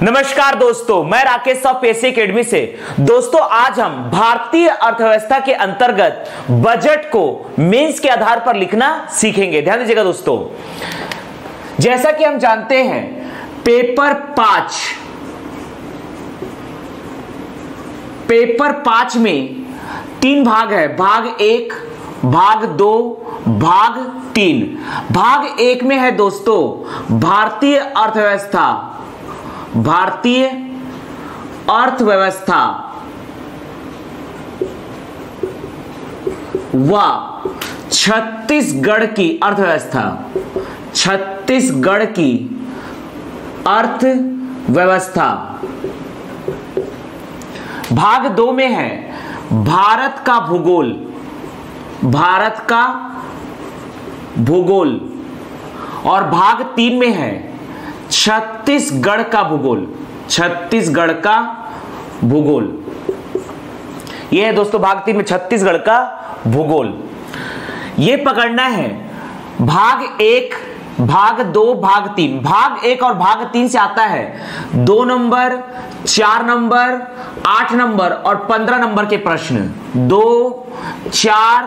नमस्कार दोस्तों, मैं राकेश ऑफ पेशी एकेडमी से। दोस्तों आज हम भारतीय अर्थव्यवस्था के अंतर्गत बजट को मेंस के आधार पर लिखना सीखेंगे। ध्यान दीजिएगा दोस्तों, जैसा कि हम जानते हैं पेपर 5 में 3 भाग है, भाग 1, भाग 2, भाग 3। भाग 1 में है दोस्तों भारतीय अर्थव्यवस्था व छत्तीसगढ़ की अर्थव्यवस्था, भाग 2 में है भारत का भूगोल और भाग 3 में है छत्तीसगढ़ का भूगोल। यह है दोस्तों भाग 3 में छत्तीसगढ़ का भूगोल। यह पकड़ना है भाग 1, भाग 2, भाग 3। भाग 1 और भाग 3 से आता है 2 नंबर, 4 नंबर, 8 नंबर और 15 नंबर के प्रश्न। 2, 4,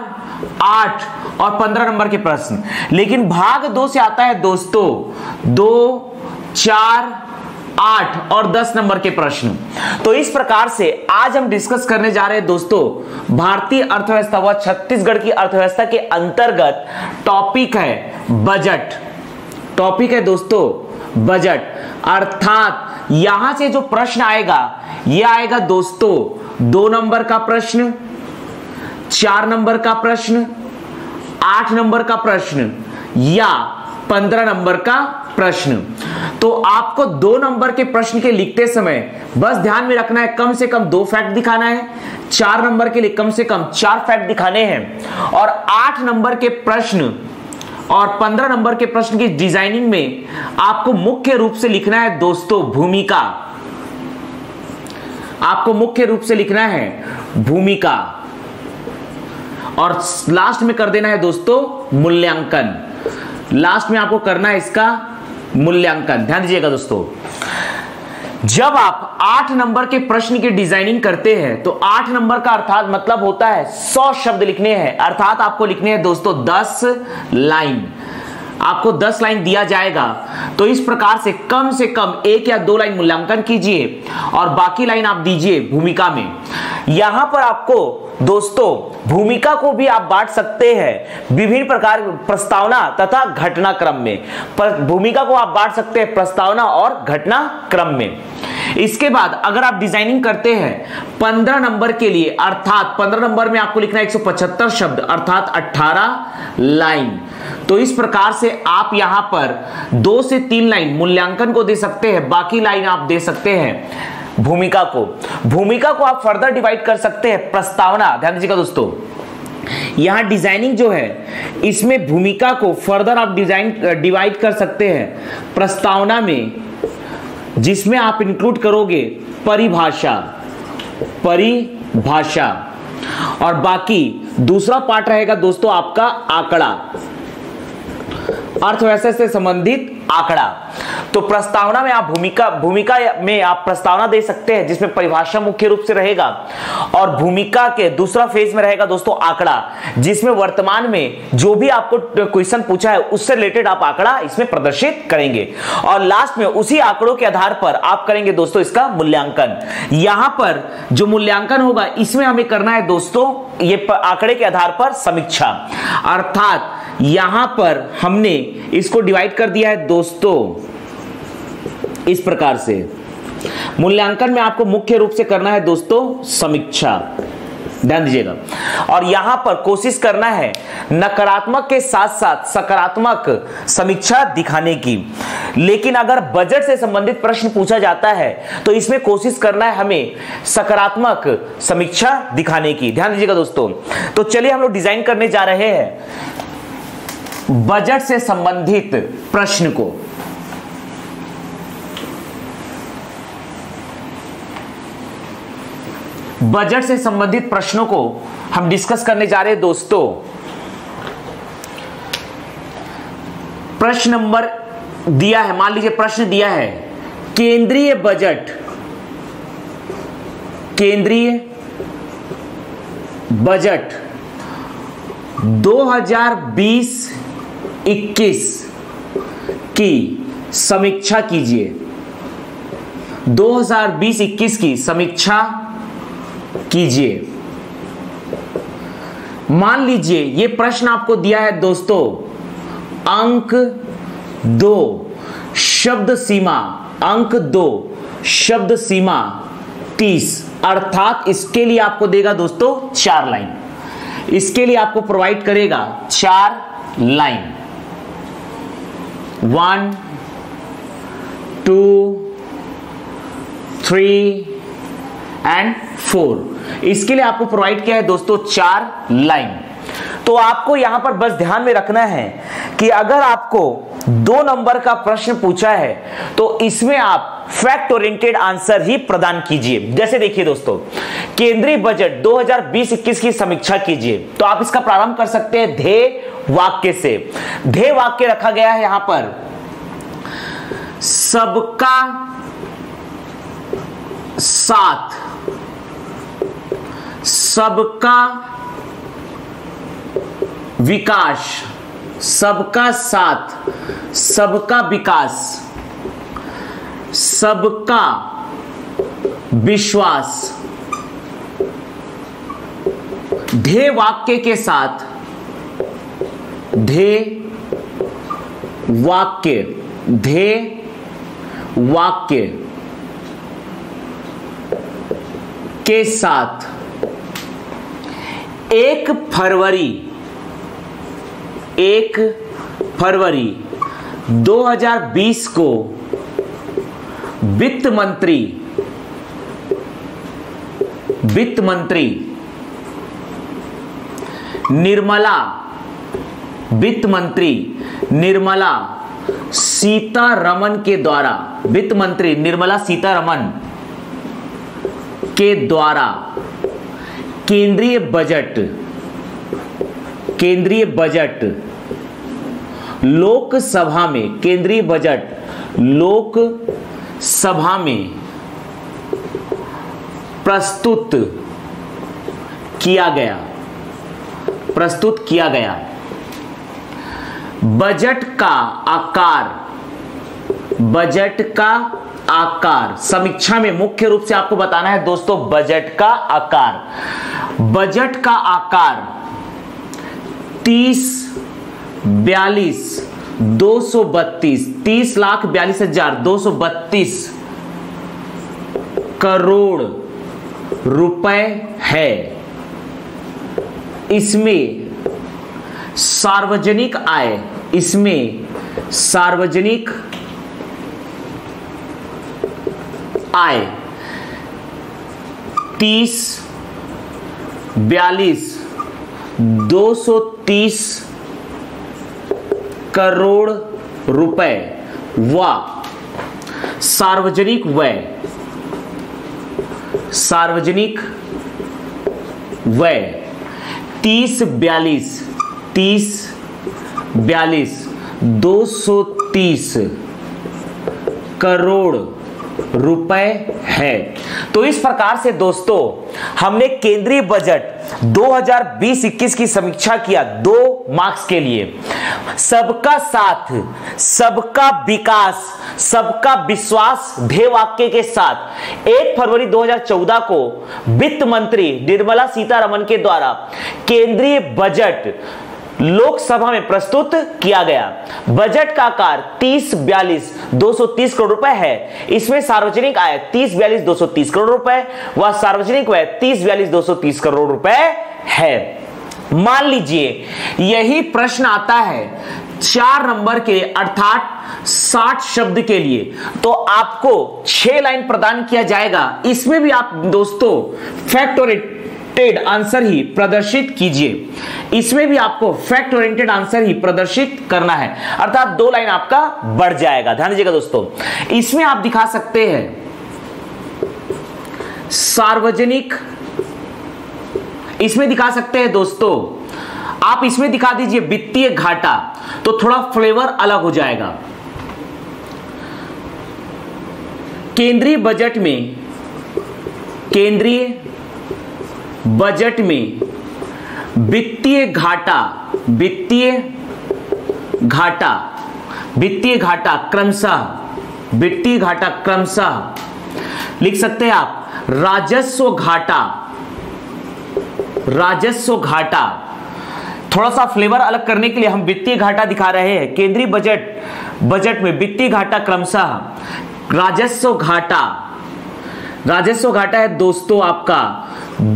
8 और 15 नंबर के प्रश्न। लेकिन भाग 2 से आता है दोस्तों 2, 4, 8 और 10 नंबर के प्रश्न। तो इस प्रकार से आज हम डिस्कस करने जा रहे हैं दोस्तों भारतीय अर्थव्यवस्था व छत्तीसगढ़ की अर्थव्यवस्था के अंतर्गत टॉपिक है बजट। टॉपिक है दोस्तों बजट, अर्थात यहां से जो प्रश्न आएगा यह आएगा दोस्तों 2 नंबर का प्रश्न, 4 नंबर का प्रश्न, 8 नंबर का प्रश्न या 15 नंबर का प्रश्न। तो आपको 2 नंबर के प्रश्न के लिखते समय बस ध्यान में रखना है कम से कम 2 फैक्ट दिखाना है, 4 नंबर के लिए कम से कम 4 फैक्ट दिखाने हैं और 8 नंबर के प्रश्न और 15 नंबर के प्रश्न की डिजाइनिंग में आपको मुख्य रूप से लिखना है दोस्तों भूमिका। आपको मुख्य रूप से लिखना है भूमिका और लास्ट में कर देना है दोस्तों मूल्यांकन। लास्ट में आपको करना है इसका मूल्यांकन। ध्यान दीजिएगा दोस्तों, जब आप 8 नंबर के प्रश्न की डिजाइनिंग करते हैं तो 8 नंबर का अर्थात मतलब होता है 100 शब्द लिखने हैं, अर्थात आपको लिखने हैं दोस्तों 10 लाइन। आपको 10 लाइन दिया जाएगा तो इस प्रकार से कम 1 या 2 लाइन मूल्यांकन कीजिए और बाकी लाइन आप दीजिए भूमिका में। यहां पर आपको दोस्तों भूमिका को भी आप बांट सकते हैं विभिन्न प्रकार प्रस्तावना तथा घटनाक्रम में। भूमिका को आप बांट सकते हैं प्रस्तावना और घटनाक्रम में। इसके बाद अगर आप डिजाइनिंग करते हैं 15 नंबर के लिए, अर्थात 15 नंबर में आपको लिखना है 175 शब्द अर्थात 18 लाइन। तो इस प्रकार से आप यहां पर 2 से 3 लाइन मूल्यांकन को दे सकते हैं, बाकी लाइन आप दे सकते हैं भूमिका को। भूमिका को आप फर्दर डिवाइड कर सकते हैं प्रस्तावना। ध्यान दीजिएगा दोस्तों, यहां डिजाइनिंग जो है इसमें भूमिका को फर्दर आप डिवाइड कर सकते हैं प्रस्तावना में, जिसमें आप इंक्लूड करोगे परिभाषा और बाकी दूसरा पार्ट रहेगा दोस्तों आपका आंकड़ा, अर्थव्यवस्था से संबंधित आंकड़ा। तो प्रस्तावना में आप भूमिका में आप प्रस्तावना दे सकते हैं जिसमें परिभाषा मुख्य रूप से रहेगा और भूमिका के दूसरा फेज में रहेगा दोस्तों आंकड़ा, जिसमें वर्तमान में जो भी आपको क्वेश्चन पूछा है उससे रिलेटेड आप आंकड़ा इसमें प्रदर्शित करेंगे और लास्ट में उसी आंकड़ों के आधार पर आप करेंगे दोस्तों इसका मूल्यांकन। यहां पर जो मूल्यांकन होगा इसमें हमें करना है दोस्तों ये आंकड़े के आधार पर समीक्षा, अर्थात यहां पर हमने इसको डिवाइड कर दिया है दोस्तों इस प्रकार से। मूल्यांकन में आपको मुख्य रूप से करना है दोस्तों समीक्षा। ध्यान दीजिएगा, और यहां पर कोशिश करना है नकारात्मक के साथ साथ सकारात्मक समीक्षा दिखाने की। लेकिन अगर बजट से संबंधित प्रश्न पूछा जाता है तो इसमें कोशिश करना है हमें सकारात्मक समीक्षा दिखाने की। ध्यान दीजिएगा दोस्तों, तो चलिए हम लोग डिजाइन करने जा रहे हैं बजट से संबंधित प्रश्न को। बजट से संबंधित प्रश्नों को हम डिस्कस करने जा रहे हैं दोस्तों। प्रश्न नंबर दिया है, मान लीजिए प्रश्न दिया है केंद्रीय बजट 2020-21 की समीक्षा कीजिए। 2020-21 की समीक्षा कीजिए। मान लीजिए ये प्रश्न आपको दिया है दोस्तों, अंक 2 शब्द सीमा, अंक 2 शब्द सीमा 30, अर्थात इसके लिए आपको देगा दोस्तों 4 लाइन, इसके लिए आपको प्रोवाइड करेगा 4 लाइन, 1 2 3 एंड 4, इसके लिए आपको प्रोवाइड किया है दोस्तों 4 लाइन। तो आपको यहां पर बस ध्यान में रखना है कि अगर आपको 2 नंबर का प्रश्न पूछा है तो इसमें आप फैक्ट ओरिएंटेड आंसर ही प्रदान कीजिए। जैसे देखिए दोस्तों, केंद्रीय बजट 2020-21 की समीक्षा कीजिए, तो आप इसका प्रारंभ कर सकते हैं ध्येय वाक्य से। ध्येय वाक्य रखा गया है यहां पर, सबका साथ, सबका विकास, सबका साथ, सबका विकास, सबका विश्वास। ध्येय वाक्य के साथ, ध्येय वाक्य, ध्येय वाक्य के साथ 1 फरवरी 2020 को वित्त मंत्री निर्मला सीतारमण के द्वारा, वित्त मंत्री निर्मला सीतारमण के द्वारा केंद्रीय बजट लोकसभा में, केंद्रीय बजट लोकसभा में प्रस्तुत किया गया। बजट का आकार, समीक्षा में मुख्य रूप से आपको बताना है दोस्तों बजट का आकार। बजट का आकार 30,42,232 करोड़ रुपए है। इसमें सार्वजनिक आय, 30,42,230 करोड़ रुपए व सार्वजनिक व्यय 30,42,230 करोड़ रुपए है। तो इस प्रकार से दोस्तों हमने केंद्रीय बजट 2020-21 की समीक्षा किया 2 मार्क्स के लिए। सबका साथ, सबका विकास, सबका विश्वास ध्येय वाक्य के साथ 1 फरवरी 2014 को वित्त मंत्री निर्मला सीतारमण के द्वारा केंद्रीय बजट लोकसभा में प्रस्तुत किया गया। बजट का आकार 30,42,230 करोड़ रुपए है। इसमें सार्वजनिक आय 30,42,230 करोड़ रुपए व सार्वजनिक व्यय 30,42,230 करोड़ रुपए है। मान लीजिए यही प्रश्न आता है 4 नंबर के अर्थात 60 शब्द के लिए, तो आपको 6 लाइन प्रदान किया जाएगा। इसमें भी आप दोस्तों फैक्ट ओरिएंटेड आंसर ही प्रदर्शित कीजिए। इसमें भी आपको फैक्ट ओरिएंटेड आंसर ही प्रदर्शित करना है, अर्थात 2 लाइन आपका बढ़ जाएगा। ध्यान दीजिएगा दोस्तों, इसमें आप दिखा सकते हैं सार्वजनिक, इसमें दिखा सकते हैं दोस्तों, आप इसमें दिखा दीजिए वित्तीय घाटा, तो थोड़ा फ्लेवर अलग हो जाएगा। केंद्रीय बजट में वित्तीय घाटा क्रमशः लिख सकते हैं आप राजस्व घाटा। थोड़ा सा फ्लेवर अलग करने के लिए हम वित्तीय घाटा दिखा रहे हैं। केंद्रीय बजट में वित्तीय घाटा क्रमशः राजस्व घाटा है दोस्तों आपका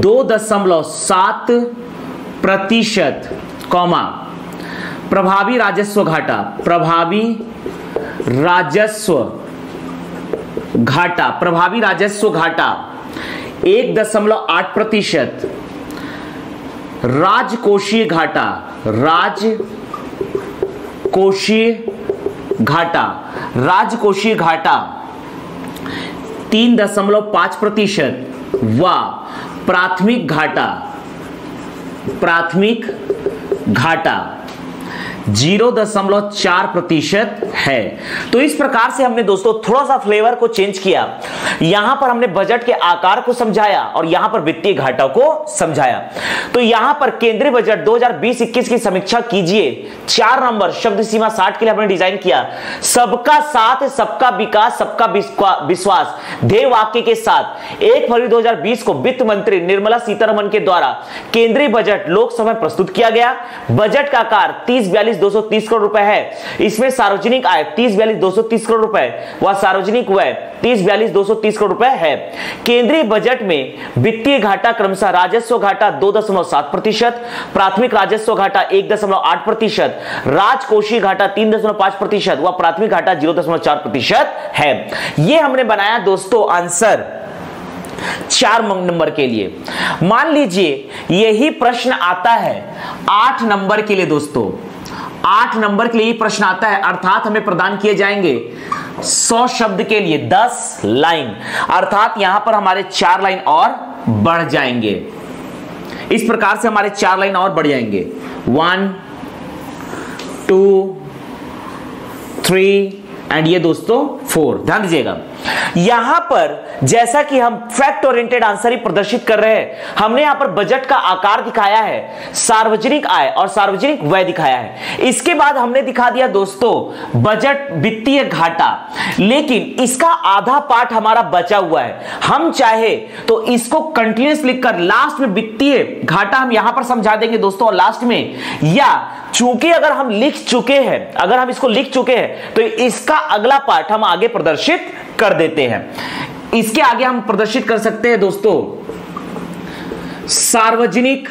2.7%, प्रभावी राजस्व घाटा 1.8%, राजकोषीय घाटा 3.5% व प्राथमिक घाटा 0.4% है। तो इस प्रकार से हमने दोस्तों थोड़ा सा फ्लेवर को चेंज किया। यहां पर हमने बजट के आकार को समझाया और यहां पर वित्तीय घाटा को समझाया। तो यहां पर केंद्रीय बजट 2020-21 की समीक्षा कीजिए। 4 नंबर शब्द सीमा 60 के लिए हमने डिजाइन किया। सबका साथ, सबका विकास, सबका विश्वास ध्येय वाक्य के साथ 1 फरवरी 2020 को वित्त मंत्री निर्मला सीतारमण के द्वारा केंद्रीय बजट लोकसभा में प्रस्तुत किया गया। बजट का आकार 30,42,230 करोड़ रुपए है। इसमें सार्वजनिक आय 30,42,230 करोड़ रुपए व सार्वजनिक व्यय 30,42,230 करोड़ रुपए है। केंद्रीय बजट में वित्तीय घाटा क्रमशः राजस्व घाटा 2.7%, प्राथमिक राजस्व घाटा 1.8%, राजकोषीय घाटा 3.5% व प्राथमिक घाटा 0.4% है। यह हमने बनाया दोस्तों आंसर 4 नंबर के लिए। मान लीजिए यही प्रश्न आता है 8 नंबर के लिए दोस्तों। 8 नंबर के लिए प्रश्न आता है, अर्थात हमें प्रदान किए जाएंगे 100 शब्द के लिए 10 लाइन, अर्थात यहां पर हमारे 4 लाइन और बढ़ जाएंगे। इस प्रकार से हमारे 4 लाइन और बढ़ जाएंगे। 1 2 3 एंड ये दोस्तों 4। ध्यान दीजिएगा, यहां पर जैसा कि हम फैक्ट ओरिएंटेड आंसर ही प्रदर्शित कर रहे हैं, हमने यहां पर बजट का आकार दिखाया है, सार्वजनिक आय और सार्वजनिक व्यय दिखाया है। इसके बाद हमने दिखा दिया दोस्तों बजट वित्तीय घाटा, लेकिन इसका आधा पार्ट हमारा बचा हुआ है। हम चाहे तो इसको कंटिन्यूअस लिखकर लास्ट में वित्तीय घाटा हम यहां पर समझा देंगे दोस्तों और लास्ट में, या चूंकि अगर हम इसको लिख चुके हैं तो इसका अगला पार्ट हम आगे प्रदर्शित कर देते हैं। इसके आगे हम प्रदर्शित कर सकते हैं दोस्तों सार्वजनिक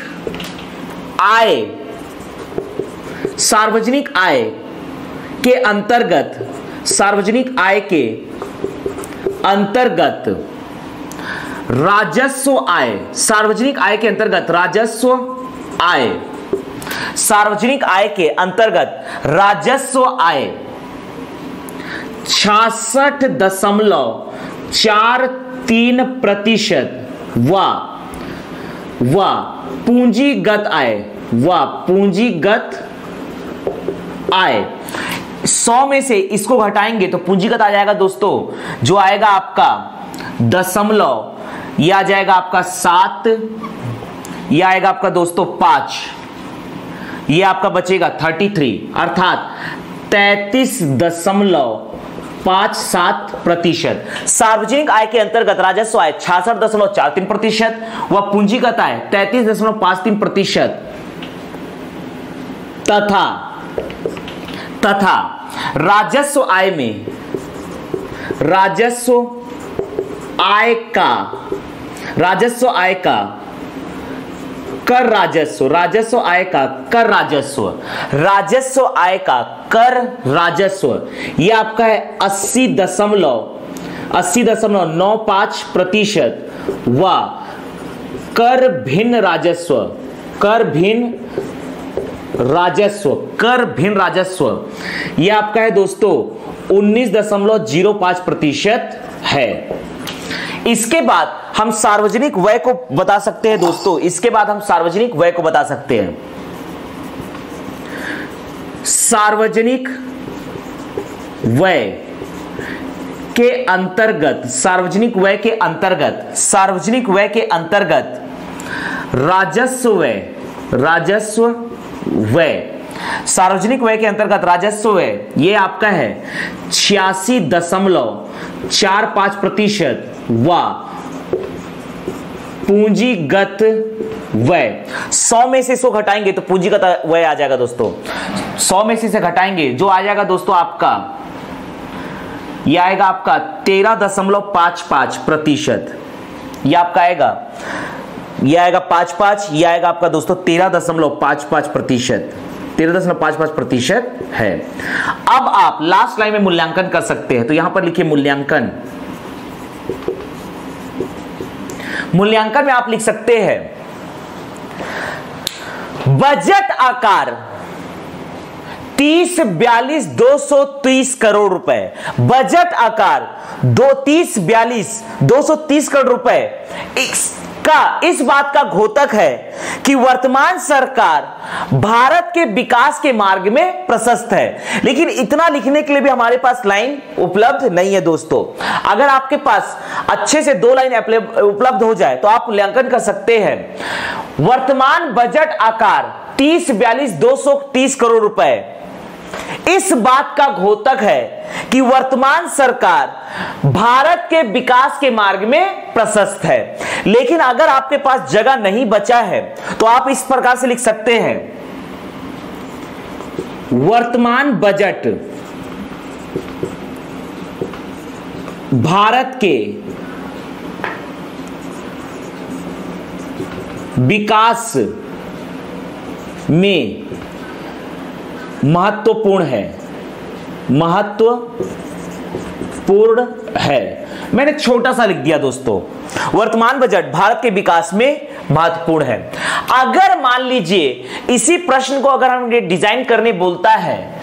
आय के अंतर्गत राजस्व आय, सार्वजनिक आय के अंतर्गत राजस्व आय 66.43% व पूंजीगत आय 100 में से इसको घटाएंगे तो पूंजीगत आ जाएगा दोस्तों, जो आएगा आपका दशमलव, यह आ जाएगा आपका 7, यह आएगा आपका दोस्तों 5, यह आपका बचेगा 33, अर्थात 33.57%। सार्वजनिक आय के अंतर्गत राजस्व आय 66.43% व पूंजीगत आय 33.53% तथा राजस्व आय का कर राजस्व यह आपका है 80.95% व कर भिन्न राजस्व यह आपका है दोस्तों 19.05% है। इसके बाद हम सार्वजनिक व्यय को बता सकते हैं दोस्तों, सार्वजनिक व्यय के अंतर्गत, सार्वजनिक व्यय के अंतर्गत, सार्वजनिक व्यय के अंतर्गत राजस्व व्यय, राजस्व व्यय, सार्वजनिक व्यय के अंतर्गत राजस्व व्यय ये आपका है 86.45% व पूंजीगत व्यय। 100 में से 100 घटाएंगे तो पूंजीगत व्यय आ जाएगा दोस्तों। 100 में से घटाएंगे जो आ जाएगा दोस्तों आपका, ये आएगा आपका 13.55%। ये आपका आएगा, ये आएगा 55, ये आएगा आपका दोस्तों 13.55%, 13.55% है। अब आप लास्ट लाइन में मूल्यांकन कर सकते हैं, तो यहां पर लिखिए मूल्यांकन। मूल्यांकन में आप लिख सकते हैं बजट आकार 304230 करोड़ रुपए, बजट आकार 230 करोड़ रुपए का इस बात का घोतक है कि वर्तमान सरकार भारत के विकास के मार्ग में प्रशस्त है। लेकिन इतना लिखने के लिए भी हमारे पास लाइन उपलब्ध नहीं है दोस्तों। अगर आपके पास अच्छे से 2 लाइन उपलब्ध हो जाए तो आप मूल्यांकन कर सकते हैं। वर्तमान बजट आकार 304230 करोड़ रुपए इस बात का घोतक है कि वर्तमान सरकार भारत के विकास के मार्ग में प्रशस्त है। लेकिन अगर आपके पास जगह नहीं बचा है तो आप इस प्रकार से लिख सकते हैं वर्तमान बजट भारत के विकास में महत्वपूर्ण है, महत्वपूर्ण है। मैंने छोटा सा लिख दिया दोस्तों, वर्तमान बजट भारत के विकास में महत्वपूर्ण है। अगर मान लीजिए इसी प्रश्न को अगर हम डिजाइन करने बोलता है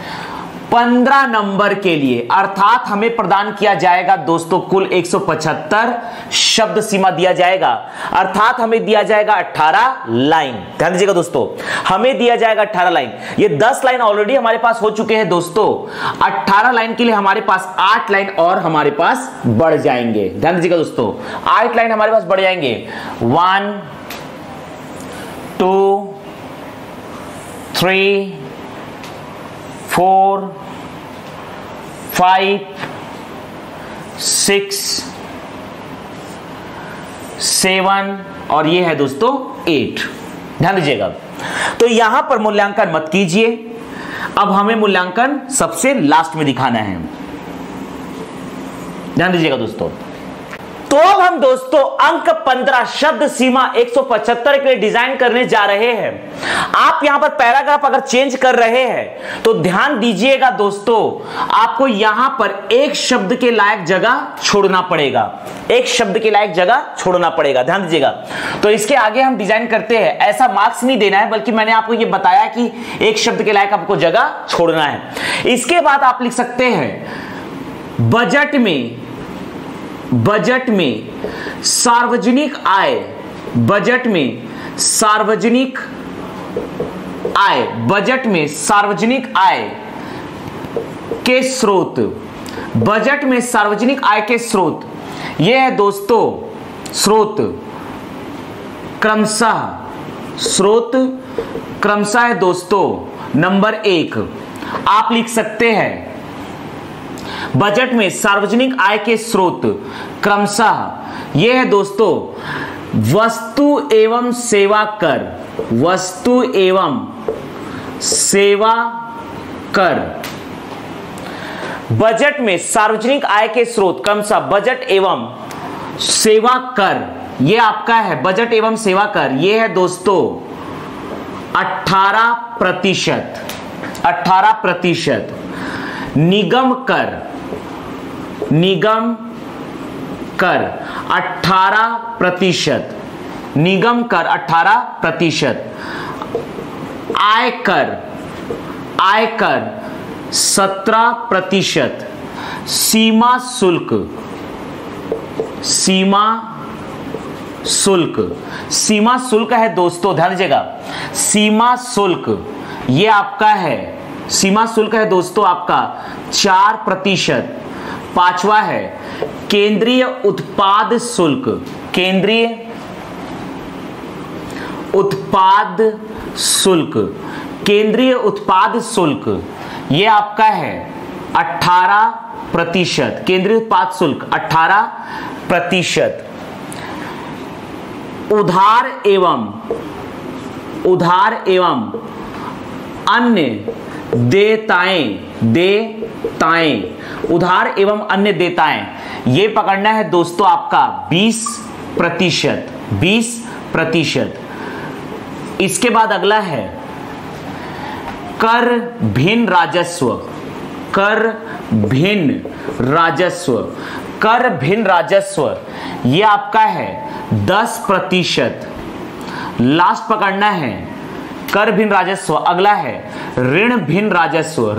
15 नंबर के लिए, अर्थात हमें प्रदान किया जाएगा दोस्तों कुल 175 शब्द सीमा दिया जाएगा, अर्थात हमें दिया जाएगा 18 लाइन। ध्यान दीजिएगा दोस्तों, हमें दिया जाएगा 18 लाइन। ये 10 लाइन ऑलरेडी हमारे पास हो चुके हैं दोस्तों। 18 लाइन के लिए हमारे पास 8 लाइन और हमारे पास बढ़ जाएंगे। ध्यान दीजिएगा दोस्तों, 8 लाइन हमारे पास बढ़ जाएंगे। 1 2 3 4 5 6 7 और ये है दोस्तों 8। ध्यान दीजिएगा, तो यहां पर मूल्यांकन मत कीजिए। अब हमें मूल्यांकन सबसे लास्ट में दिखाना है। ध्यान दीजिएगा दोस्तों, तो अब हम दोस्तों अंक 15 शब्द सीमा 175 के लिए डिजाइन करने जा रहे हैं। आप यहां पर पैराग्राफ अगर चेंज कर रहे हैं तो ध्यान दीजिएगा दोस्तों, आपको यहां पर एक शब्द के लायक जगह छोड़ना पड़ेगा, एक शब्द के लायक जगह छोड़ना पड़ेगा। ध्यान दीजिएगा, तो इसके आगे हम डिजाइन करते हैं। ऐसा मार्क्स नहीं देना है, बल्कि मैंने आपको यह बताया कि एक शब्द के लायक आपको जगह छोड़ना है। इसके बाद आप लिख सकते हैं बजट में सार्वजनिक आय, बजट में सार्वजनिक आय, बजट में सार्वजनिक आय के स्रोत, बजट में सार्वजनिक आय के स्रोत, यह है दोस्तों स्रोत क्रमशः है दोस्तों। नंबर 1 आप लिख सकते हैं बजट में सार्वजनिक आय के स्रोत क्रमशः यह है दोस्तों वस्तु एवं सेवा कर, वस्तु एवं सेवा कर। बजट में सार्वजनिक आय के स्रोत क्रमशः बजट एवं सेवा कर, यह आपका है बजट एवं सेवा कर। यह है दोस्तों 18%, 18%। निगम कर 18%, निगम कर 18%। आयकर 17%। सीमा शुल्क है दोस्तों, ध्यान दीजिएगा, सीमा शुल्क ये आपका है, सीमा शुल्क है दोस्तों आपका 4%। 5वां है केंद्रीय उत्पाद शुल्क, केंद्रीय उत्पाद शुल्क, केंद्रीय उत्पाद शुल्क ये आपका है 18%, केंद्रीय उत्पाद शुल्क 18%। उधार एवं अन्य देयताएं, उधार एवं अन्य देयताएं ये पकड़ना है दोस्तों आपका 20%। इसके बाद अगला है कर भिन्न राजस्व, कर भिन्न राजस्व ये आपका है 10%। लास्ट पकड़ना है कर भिन्न राजस्व। अगला है ऋण भिन्न राजस्व,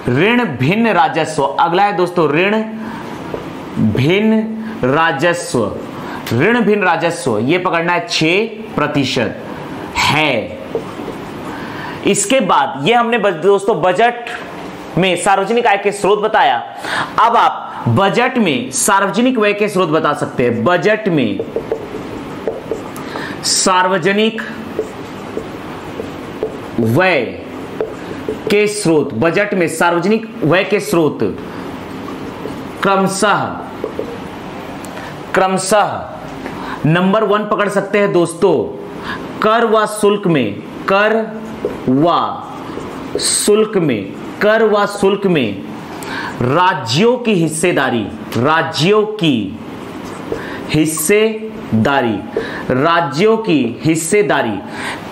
ऋण भिन्न राजस्व। अगला है दोस्तों ऋण भिन्न राजस्व ये पकड़ना है 6% है। इसके बाद ये हमने दोस्तों बजट में सार्वजनिक आय के स्रोत बताया। अब आप बजट में सार्वजनिक व्यय के स्रोत बता सकते हैं। बजट में सार्वजनिक व्यय के स्रोत, बजट में सार्वजनिक व्यय के स्रोत क्रमशः नंबर 1 पकड़ सकते हैं दोस्तों कर व शुल्क में राज्यों की हिस्सेदारी,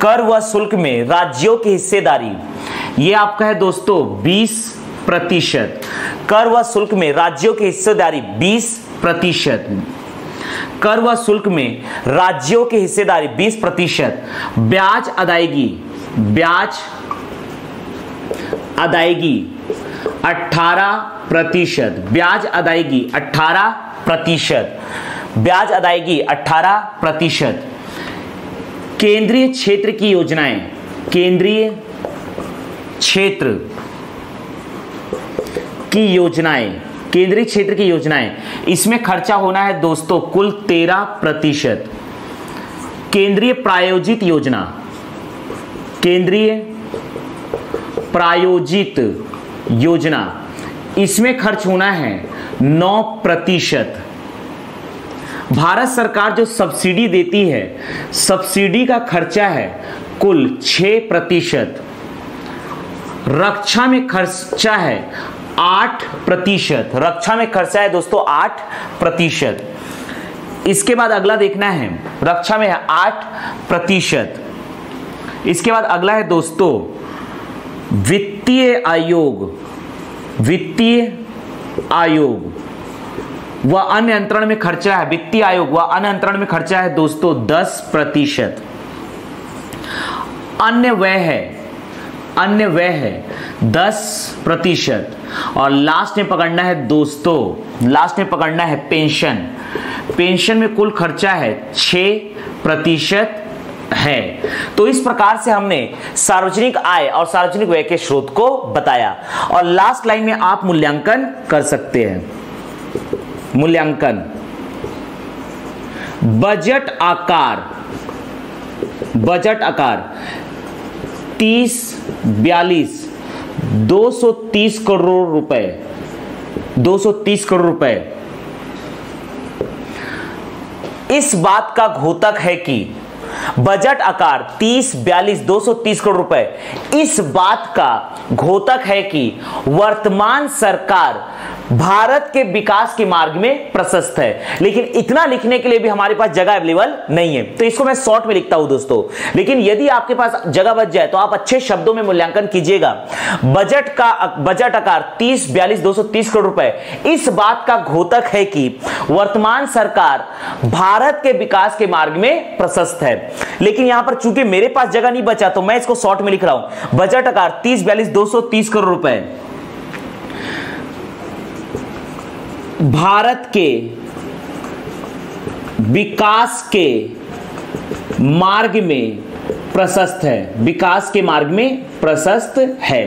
कर व शुल्क में राज्यों की हिस्सेदारी ये आपका है दोस्तों 20%। कर व शुल्क में राज्यों की हिस्सेदारी 20%। कर व शुल्क में राज्यों की हिस्सेदारी 20%। ब्याज अदायगी 18%। ब्याज अदायगी 18%। केंद्रीय क्षेत्र की योजनाएं, केंद्रीय क्षेत्र की योजनाएं इसमें खर्चा होना है दोस्तों कुल 13%। केंद्रीय प्रायोजित योजना इसमें खर्च होना है 9%। भारत सरकार जो सब्सिडी देती है, सब्सिडी का खर्चा है कुल 6%। रक्षा में खर्चा है 8%। रक्षा में खर्चा है दोस्तों 8%। इसके बाद अगला देखना है, रक्षा में है 8%। इसके बाद अगला है दोस्तों वित्तीय आयोग व अन्य नियंत्रण में खर्चा है, वित्तीय आयोग व अन्य नियंत्रण में खर्चा है दोस्तों 10%। अन्य व्यय है 10%। और लास्ट में पकड़ना है दोस्तों, लास्ट में पकड़ना है पेंशन में कुल खर्चा है 6% है। तो इस प्रकार से हमने सार्वजनिक आय और सार्वजनिक व्यय के स्रोत को बताया। और लास्ट लाइन में आप मूल्यांकन कर सकते हैं। मूल्यांकन बजट आकार 3042 230 करोड़ रुपए, 230 करोड़ रुपए। इस बात का घोतक है कि बजट आकार 3042 230 करोड़ रुपए, इस बात का घोतक है कि वर्तमान सरकार भारत के विकास के मार्ग में प्रशस्त है। लेकिन इतना लिखने के लिए भी हमारे पास जगह अवेलेबल नहीं है, तो इसको मैं शॉर्ट में लिखता हूं दोस्तों। लेकिन यदि आपके पास जगह बच जाए तो आप अच्छे शब्दों में मूल्यांकन कीजिएगा। बजट आकार 3042 230 करोड़ रुपए, इस बात का घोतक है कि वर्तमान सरकार भारत के विकास के मार्ग में प्रशस्त है। लेकिन यहां पर चूंकि मेरे पास जगह नहीं बचा तो मैं इसको शॉर्ट में लिख रहा हूं। बजट आकार 3042 230 करोड़ रुपए भारत के विकास के मार्ग में प्रशस्त है, विकास के मार्ग में प्रशस्त है।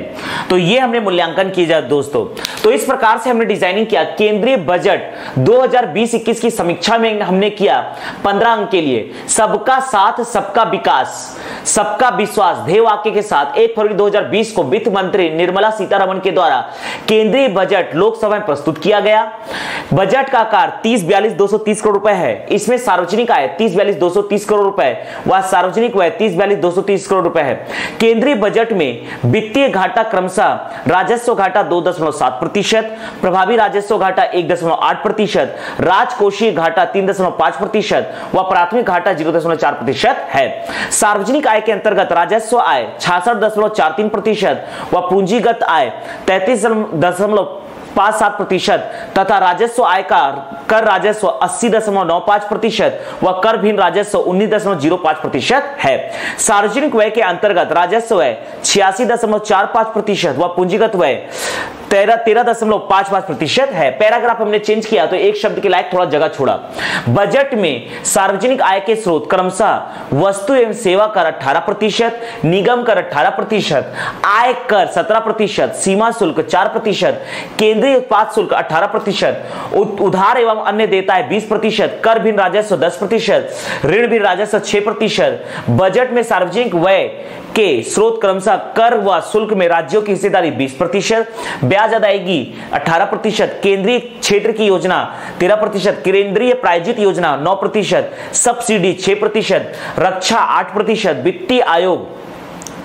तो ये हमने मूल्यांकन किया दोस्तों। तो इस प्रकार से हमने डिजाइनिंग किया केंद्रीय बजट 2020-21 की समीक्षा में हमने किया 15 अंक के लिए सबका साथ सबका विकास सबका विश्वास ध्येय वाक्य के साथ 1 फरवरी 2020 को वित्त मंत्री निर्मला सीतारमण के द्वारा केंद्रीय बजट लोकसभा में प्रस्तुत किया गया। बजट का आकार 3042,230 करोड़ रुपए है। इसमें सार्वजनिक आय 3042,230 करोड़ रुपए व सार्वजनिक व्यय 3042,230 करोड़ रुपए है। केंद्रीय बजट में वित्तीय घाटा क्रमशः राजस्व घाटा 2.7%, प्रभावी राजस्व घाटा 1.8%, राजकोषीय घाटा 3.5% व प्राथमिक घाटा 0.4% है। सार्वजनिक आय के अंतर्गत राजस्व आय 66.43% व पूंजीगत आय 33.57% तथा राजस्व आय का कर राजस्व 80.95% व कर भिन्न राजस्व 19.05% है। सार्वजनिक व्यय के अंतर्गत राजस्व व्यय 86.45% व पूंजीगत व्यय 13.55% है। पैराग्राफ हमने चेंज किया तो एक शब्द के लायक थोड़ा जगह छोड़ा। बजट में सार्वजनिक आय के स्रोत क्रमशः वस्तु एवं सेवा कर 18%, निगम कर 18%, आय कर 17%, सीमा शुल्क 4%, केंद्रीय उत्पाद शुल्क 18%, उधार एवं अन्य देयताएं 20%, कर भिन्न राजस्व 10%, ऋण भिन्न राजस्व 6%। बजट में सार्वजनिक व्यय के स्रोत क्रमशः कर व शुल्क में राज्यों की हिस्सेदारी 20%, ब्याज अदायगी 18%, केंद्रीय क्षेत्र की योजना 13%, केंद्रीय प्रायोजित योजना 9%, सब्सिडी 6%, रक्षा 8%, वित्तीय आयोग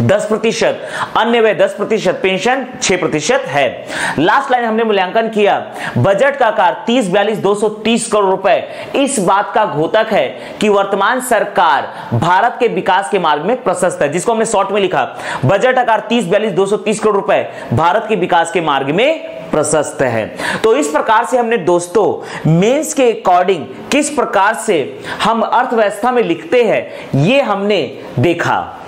10%, अन्य व्यय 10%, पेंशन 6% है। लास्ट लाइन हमने मूल्यांकन किया बजट का आकार 3042,230 करोड़ रुपए इस बात का घोतक है कि वर्तमान सरकार भारत के विकास के मार्ग में प्रशस्त है, जिसको हमने शॉर्ट में लिखा बजट आकार 3042,230 करोड़ रुपए भारत के विकास के मार्ग में प्रशस्त है। तो इस प्रकार से हमने दोस्तों मेंस के अकॉर्डिंग किस प्रकार से हम अर्थव्यवस्था में लिखते हैं ये हमने देखा।